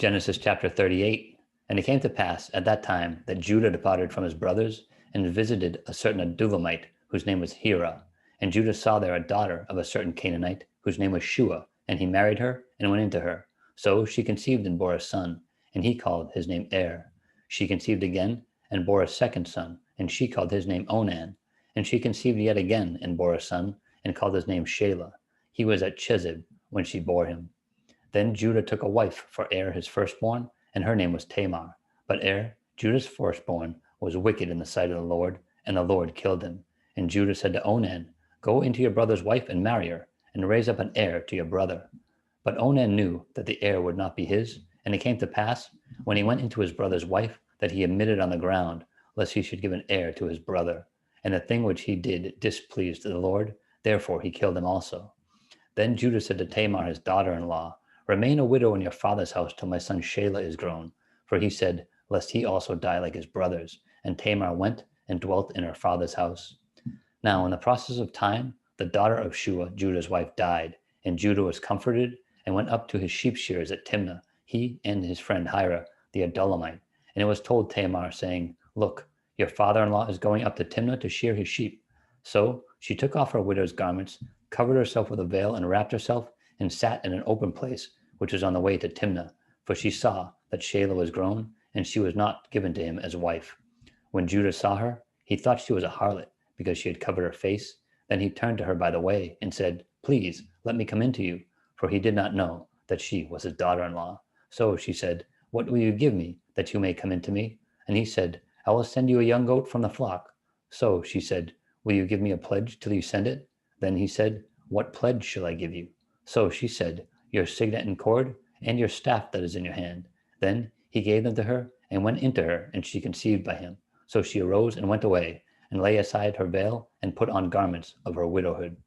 Genesis chapter 38. And it came to pass at that time that Judah departed from his brothers and visited a certain Adulamite whose name was Hira. And Judah saw there a daughter of a certain Canaanite whose name was Shua, and he married her and went into her. So she conceived and bore a son, and he called his name Er. She conceived again and bore a second son, and she called his name Onan. And she conceived yet again and bore a son, and called his name Shelah. He was at Chezib when she bore him. Then Judah took a wife for Er his firstborn, and her name was Tamar. But Er, Judah's firstborn, was wicked in the sight of the Lord, and the Lord killed him. And Judah said to Onan, Go into your brother's wife and marry her, and raise up an heir to your brother. But Onan knew that the heir would not be his, and it came to pass, when he went into his brother's wife, that he admitted on the ground, lest he should give an heir to his brother. And the thing which he did displeased the Lord, therefore he killed him also. Then Judah said to Tamar his daughter-in-law, Remain a widow in your father's house till my son Shelah is grown. For he said, Lest he also die like his brothers. And Tamar went and dwelt in her father's house. Now in the process of time, the daughter of Shua, Judah's wife, died, and Judah was comforted and went up to his sheep shearers at Timnah, he and his friend Hira, the Adulamite. And it was told Tamar, saying, Look, your father-in-law is going up to Timnah to shear his sheep. So she took off her widow's garments, covered herself with a veil, and wrapped herself, and sat in an open place, which was on the way to Timnah, for she saw that Shelah was grown, and she was not given to him as wife. When Judah saw her, he thought she was a harlot, because she had covered her face. Then he turned to her by the way, and said, Please, let me come in to you, for he did not know that she was his daughter-in-law. So she said, What will you give me, that you may come in to me? And he said, I will send you a young goat from the flock. So she said, Will you give me a pledge till you send it? Then he said, What pledge shall I give you? So she said, Your signet and cord, and your staff that is in your hand. Then he gave them to her, and went into her, and she conceived by him. So she arose and went away, and lay aside her veil, and put on garments of her widowhood.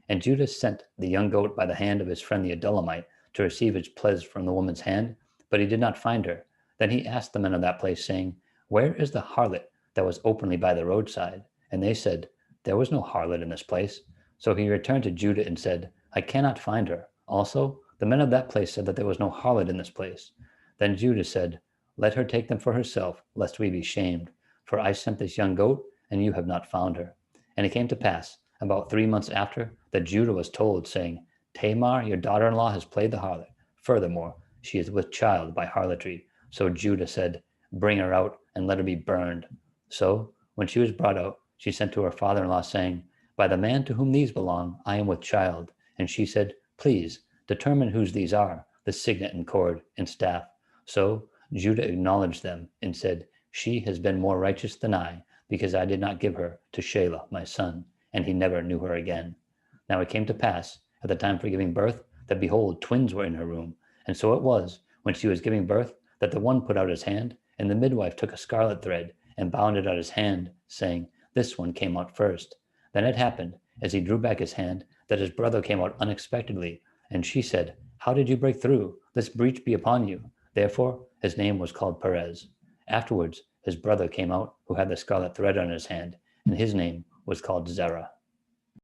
And Judah sent the young goat by the hand of his friend the Adulamite to receive his pledge from the woman's hand, but he did not find her. Then he asked the men of that place, saying, Where is the harlot that was openly by the roadside? And they said, There was no harlot in this place. So he returned to Judah and said, I cannot find her. Also, the men of that place said that there was no harlot in this place. Then Judah said, Let her take them for herself, lest we be shamed. For I sent this young goat, and you have not found her. And it came to pass, about 3 months after, that Judah was told, saying, Tamar, your daughter-in-law, has played the harlot. Furthermore, she is with child by harlotry. So Judah said, Bring her out, and let her be burned. So, when she was brought out, she sent to her father-in-law, saying, By the man to whom these belong, I am with child. And she said, Please, determine whose these are, the signet and cord and staff. So Judah acknowledged them, and said, She has been more righteous than I, because I did not give her to Shelah my son. And he never knew her again. Now it came to pass, at the time for giving birth, that behold, twins were in her womb. And so it was, when she was giving birth, that the one put out his hand, and the midwife took a scarlet thread, and bound it on his hand, saying, This one came out first. Then it happened, as he drew back his hand, that his brother came out unexpectedly. And she said, How did you break through? This breach be upon you. Therefore his name was called Perez. Afterwards his brother came out, who had the scarlet thread on his hand, and his name was called Zerah.